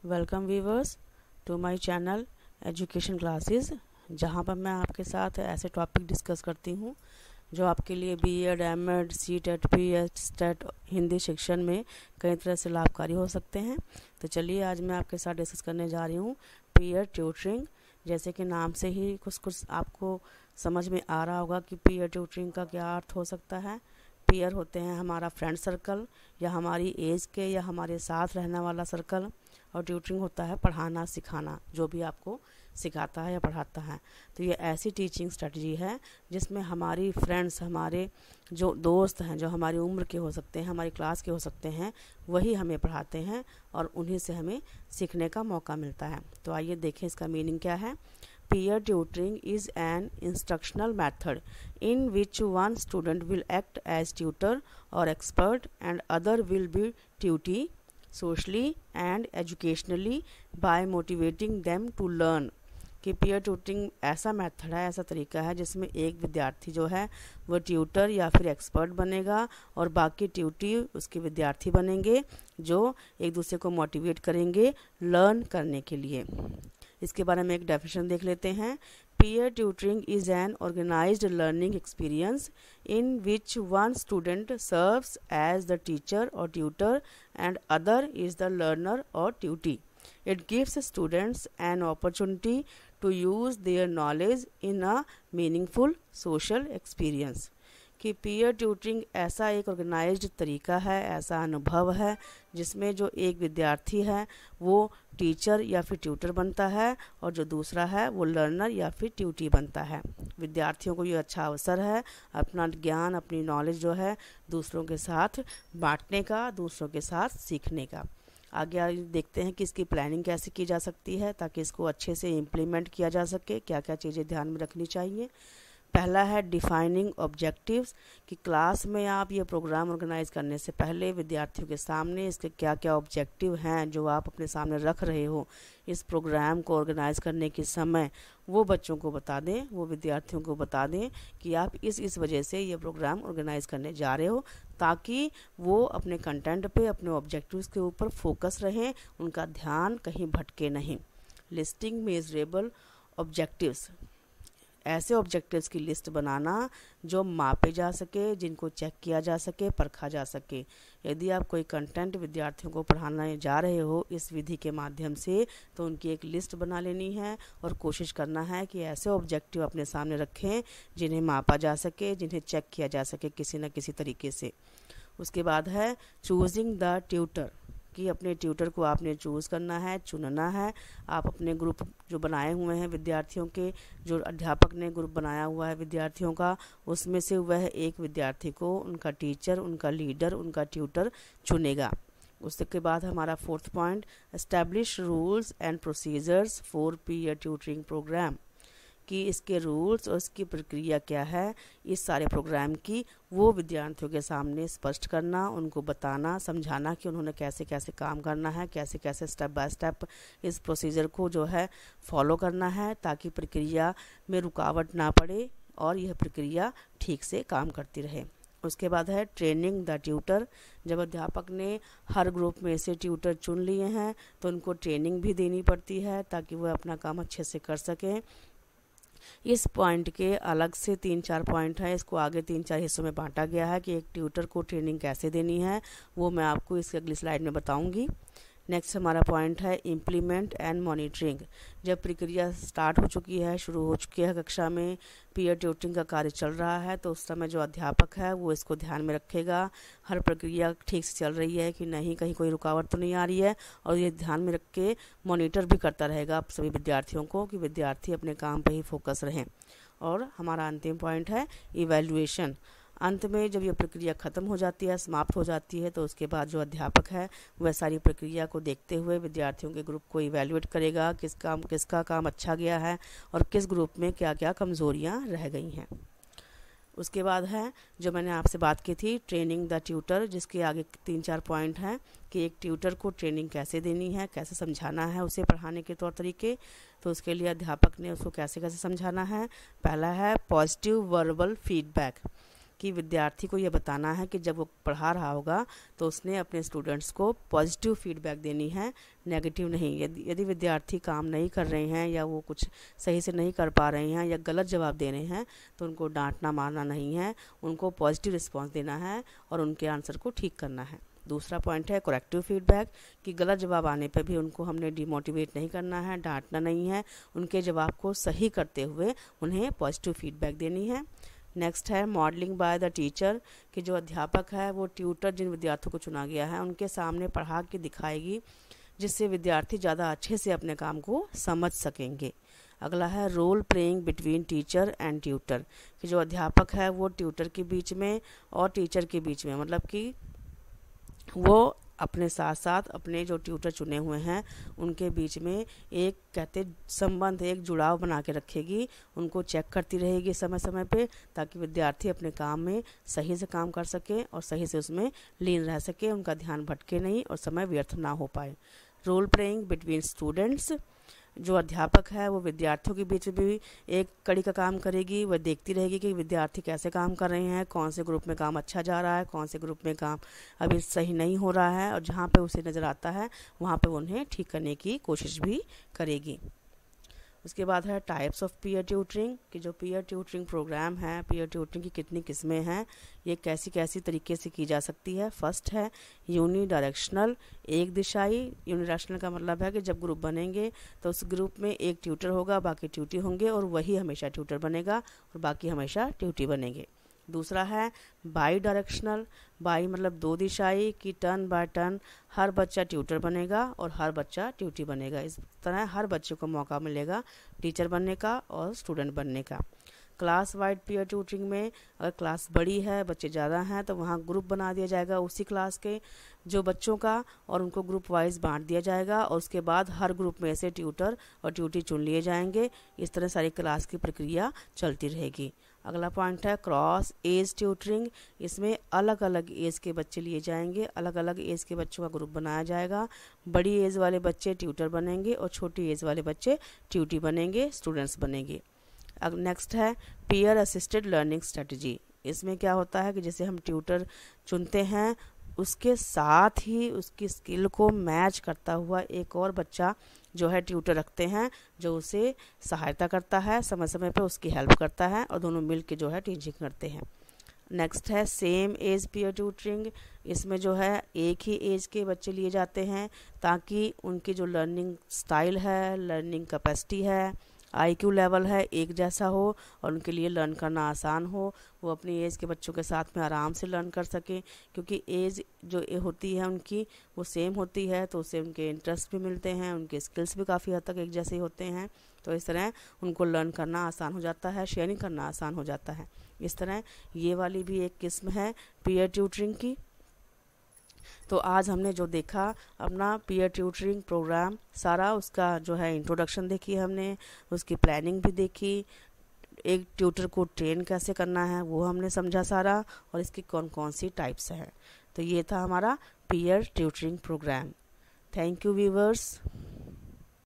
Welcome viewers to my channel education classes, जहां पर मैं आपके साथ ऐसे टॉपिक डिस्कस करती हूं जो आपके लिए BEd, MEd, CTET, PH, state Hindi शिक्षण में कई तरह से लाभकारी हो सकते हैं। तो चलिए आज मैं आपके साथ डिस्कस करने जा रही हूं पीयर ट्यूटरिंग। जैसे कि नाम से ही कुछ आपको समझ में आ रहा होगा कि पीयर ट्यूटरिंग का क्या अर्थ हो सकता है। पीयर होते हैं हमारा फ्रेंड सर्कल या हमारी एज के या हमारे साथ रहने वाला सर्कल, और ट्यूटरिंग होता है पढ़ाना सिखाना, जो भी आपको सिखाता है या पढ़ाता है। तो ये ऐसी टीचिंग स्ट्रेटजी है जिसमें हमारी फ्रेंड्स, हमारे जो दोस्त हैं, जो हमारी उम्र के हो सकते हैं, हमारी क्लास के हो सकते हैं, वही हमें पढ़ाते हैं और उन्हीं से हमें सीखने का मौका मिलता है। तो आइए देखें इसका मीनिंग क्या है। Peer tutoring is an instructional method in which one student will act as tutor or expert and other will be tutee socially and educationally by motivating them to learn। कि पीयर ट्यूटरिंग ऐसा method है, ऐसा तरीका है जिसमें एक विद्यार्थी जो है वो ट्यूटर या फिर एक्सपर्ट बनेगा और बाकी ट्यूटी उसके विद्यार्थी बनेंगे जो एक दूसरे को मोटिवेट करेंगे लर्न करने के लिए। इसके बारे में एक डेफिनेशन देख लेते हैं। Peer tutoring is an organized learning experience in which one student serves as the teacher or tutor and other is the learner or tutee. It gives students an opportunity to use their knowledge in a meaningful social experience। कि peer tutoring ऐसा एक organised तरीका है, ऐसा अनुभव है जिसमें जो एक विद्यार्थी है वो टीचर या फिर ट्यूटर बनता है और जो दूसरा है वो लर्नर या फिर ट्यूटी बनता है। विद्यार्थियों को ये अच्छा अवसर है अपना ज्ञान, अपनी नॉलेज जो है दूसरों के साथ बांटने का, दूसरों के साथ सीखने का। आगे देखते हैं कि इसकी प्लानिंग कैसे की जा सकती है ताकि इसको अच्छे से इम्प्लीमेंट किया जा सके। क्या क्या चीज़ें ध्यान में रखनी चाहिए। पहला है डिफाइनिंग ऑब्जेक्टिव्स, कि क्लास में आप ये प्रोग्राम ऑर्गेनाइज करने से पहले विद्यार्थियों के सामने इसके क्या क्या ऑब्जेक्टिव हैं जो आप अपने सामने रख रहे हो इस प्रोग्राम को ऑर्गेनाइज करने के समय, वो बच्चों को बता दें, वो विद्यार्थियों को बता दें कि आप इस वजह से ये प्रोग्राम ऑर्गेनाइज करने जा रहे हो, ताकि वो अपने कंटेंट पे, अपने ऑब्जेक्टिव्स के ऊपर फोकस रहें, उनका ध्यान कहीं भटके नहीं। लिस्टिंग मेजरेबल ऑब्जेक्टिव्स, ऐसे ऑब्जेक्टिव्स की लिस्ट बनाना जो मापे जा सके, जिनको चेक किया जा सके, परखा जा सके। यदि आप कोई कंटेंट विद्यार्थियों को पढ़ाने जा रहे हो इस विधि के माध्यम से, तो उनकी एक लिस्ट बना लेनी है और कोशिश करना है कि ऐसे ऑब्जेक्टिव अपने सामने रखें जिन्हें मापा जा सके, जिन्हें चेक किया जा सके किसी न किसी तरीके से। उसके बाद है चूजिंग द ट्यूटर, कि अपने ट्यूटर को आपने चूज़ करना है, चुनना है। आप अपने ग्रुप जो बनाए हुए हैं विद्यार्थियों के, जो अध्यापक ने ग्रुप बनाया हुआ है विद्यार्थियों का, उसमें से वह एक विद्यार्थी को उनका टीचर, उनका लीडर, उनका ट्यूटर चुनेगा। उसके बाद हमारा fourth point, establish rules and procedures for peer tutoring programme, कि इसके रूल्स और इसकी प्रक्रिया क्या है इस सारे प्रोग्राम की, वो विद्यार्थियों के सामने स्पष्ट करना, उनको बताना, समझाना कि उन्होंने कैसे कैसे काम करना है, कैसे कैसे स्टेप बाय स्टेप इस प्रोसीजर को जो है फॉलो करना है, ताकि प्रक्रिया में रुकावट ना पड़े और यह प्रक्रिया ठीक से काम करती रहे। उसके बाद है ट्रेनिंग द ट्यूटर, जब अध्यापक ने हर ग्रुप में से ट्यूटर चुन लिए हैं तो उनको ट्रेनिंग भी देनी पड़ती है ताकि वह अपना काम अच्छे से कर सकें। इस पॉइंट के अलग से 3-4 पॉइंट है, इसको आगे 3-4 हिस्सों में बांटा गया है कि एक ट्यूटर को ट्रेनिंग कैसे देनी है, वो मैं आपको इसके अगली स्लाइड में बताऊंगी। नेक्स्ट हमारा पॉइंट है इम्प्लीमेंट एंड मॉनिटरिंग, जब प्रक्रिया स्टार्ट हो चुकी है, शुरू हो चुकी है, कक्षा में पीयर ट्यूटरिंग का कार्य चल रहा है, तो उस समय जो अध्यापक है वो इसको ध्यान में रखेगा, हर प्रक्रिया ठीक से चल रही है कि नहीं, कहीं कोई रुकावट तो नहीं आ रही है, और ये ध्यान में रख के मॉनिटर भी करता रहेगा सभी विद्यार्थियों को कि विद्यार्थी अपने काम पर ही फोकस रहें। और हमारा अंतिम पॉइंट है इवैल्यूएशन, अंत में जब ये प्रक्रिया ख़त्म हो जाती है, समाप्त हो जाती है, तो उसके बाद जो अध्यापक है वह सारी प्रक्रिया को देखते हुए विद्यार्थियों के ग्रुप को इवैल्यूएट करेगा, किसका काम अच्छा गया है और किस ग्रुप में क्या क्या कमज़ोरियाँ रह गई हैं। उसके बाद है जो मैंने आपसे बात की थी ट्रेनिंग द ट्यूटर, जिसके आगे 3-4 पॉइंट हैं कि एक ट्यूटर को ट्रेनिंग कैसे देनी है, कैसे समझाना है उसे पढ़ाने के तौर तरीके। तो उसके लिए अध्यापक ने उसको कैसे कैसे समझाना है। पहला है पॉजिटिव वर्बल फीडबैक, कि विद्यार्थी को ये बताना है कि जब वो पढ़ा रहा होगा तो उसने अपने स्टूडेंट्स को पॉजिटिव फीडबैक देनी है, नेगेटिव नहीं। यदि विद्यार्थी काम नहीं कर रहे हैं या वो कुछ सही से नहीं कर पा रहे हैं या गलत जवाब दे रहे हैं तो उनको डांटना मारना नहीं है, उनको पॉजिटिव रिस्पॉन्स देना है और उनके आंसर को ठीक करना है। दूसरा पॉइंट है करेक्टिव फीडबैक, कि गलत जवाब आने पर भी उनको हमने डिमोटिवेट नहीं करना है, डांटना नहीं है, उनके जवाब को सही करते हुए उन्हें पॉजिटिव फीडबैक देनी है। नेक्स्ट है मॉडलिंग बाय द टीचर, कि जो अध्यापक है वो ट्यूटर जिन विद्यार्थियों को चुना गया है उनके सामने पढ़ा के दिखाएगी, जिससे विद्यार्थी ज़्यादा अच्छे से अपने काम को समझ सकेंगे। अगला है role playing between teacher and tutor, कि जो अध्यापक है वो ट्यूटर के बीच में और टीचर के बीच में, मतलब कि वो अपने साथ साथ अपने जो ट्यूटर चुने हुए हैं उनके बीच में एक कहते संबंध, एक जुड़ाव बना के रखेगी, उनको चेक करती रहेगी समय समय पे, ताकि विद्यार्थी अपने काम में सही से काम कर सके और सही से उसमें लीन रह सके, उनका ध्यान भटके नहीं और समय व्यर्थ ना हो पाए। रोल प्लेइंग बिटवीन स्टूडेंट्स, जो अध्यापक है वो विद्यार्थियों के बीच में भी एक कड़ी का काम करेगी, वह देखती रहेगी कि विद्यार्थी कैसे काम कर रहे हैं, कौन से ग्रुप में काम अच्छा जा रहा है, कौन से ग्रुप में काम अभी सही नहीं हो रहा है, और जहाँ पे उसे नज़र आता है वहाँ पे उन्हें ठीक करने की कोशिश भी करेगी। उसके बाद है टाइप्स ऑफ पीयर ट्यूटरिंग, कि जो पीयर ट्यूटरिंग प्रोग्राम है, पीयर ट्यूटरिंग की कितनी किस्में हैं, ये कैसी कैसी तरीके से की जा सकती है। फर्स्ट है यूनी डायरेक्शनल, एक दिशाई। यूनिडायरेक्शनल का मतलब है कि जब ग्रुप बनेंगे तो उस ग्रुप में एक ट्यूटर होगा, बाकी ट्यूटी होंगे और वही हमेशा ट्यूटर बनेगा और बाकी हमेशा ट्यूटी बनेंगे। दूसरा है बाई डायरेक्शनल, बाई मतलब दो दिशाई, कि टर्न बाय टर्न हर बच्चा ट्यूटर बनेगा और हर बच्चा ट्यूटी बनेगा। इस तरह हर बच्चे को मौका मिलेगा टीचर बनने का और स्टूडेंट बनने का। क्लास वाइड पीयर ट्यूटरिंग में अगर क्लास बड़ी है, बच्चे ज़्यादा हैं, तो वहाँ ग्रुप बना दिया जाएगा उसी क्लास के जो बच्चों का, और उनको ग्रुप वाइज बांट दिया जाएगा और उसके बाद हर ग्रुप में से ट्यूटर और ट्यूटी चुन लिए जाएंगे। इस तरह सारी क्लास की प्रक्रिया चलती रहेगी। अगला पॉइंट है क्रॉस एज ट्यूटरिंग, इसमें अलग अलग एज के बच्चे लिए जाएंगे, अलग अलग एज के बच्चों का ग्रुप बनाया जाएगा। बड़ी एज वाले बच्चे ट्यूटर बनेंगे और छोटी एज वाले बच्चे ट्यूटी बनेंगे, स्टूडेंट्स बनेंगे। अब नेक्स्ट है पीयर असिस्टेड लर्निंग स्ट्रेटजी, इसमें क्या होता है कि जैसे हम ट्यूटर चुनते हैं उसके साथ ही उसकी स्किल को मैच करता हुआ एक और बच्चा जो है ट्यूटर रखते हैं, जो उसे सहायता करता है, समय समय पे उसकी हेल्प करता है और दोनों मिल के जो है टीचिंग करते हैं। नेक्स्ट है सेम एज पीयर ट्यूटरिंग, इसमें जो है एक ही एज के बच्चे लिए जाते हैं ताकि उनकी जो लर्निंग स्टाइल है, लर्निंग कैपेसिटी है, IQ लेवल है, एक जैसा हो और उनके लिए लर्न करना आसान हो, वो अपनी एज के बच्चों के साथ में आराम से लर्न कर सकें, क्योंकि एज जो होती है उनकी वो सेम होती है तो उससे उनके इंटरेस्ट भी मिलते हैं, उनके स्किल्स भी काफ़ी हद तक एक जैसे ही होते हैं, तो इस तरह उनको लर्न करना आसान हो जाता है, शेयरिंग करना आसान हो जाता है। इस तरह ये वाली भी एक किस्म है पीयर ट्यूटरिंग की। तो आज हमने जो देखा अपना पीयर ट्यूटरिंग प्रोग्राम, सारा उसका जो है इंट्रोडक्शन देखी हमने, उसकी प्लानिंग भी देखी, एक ट्यूटर को ट्रेन कैसे करना है वो हमने समझा सारा, और इसकी कौन कौन सी टाइप्स हैं। तो ये था हमारा peer tutoring programme. Thank you viewers.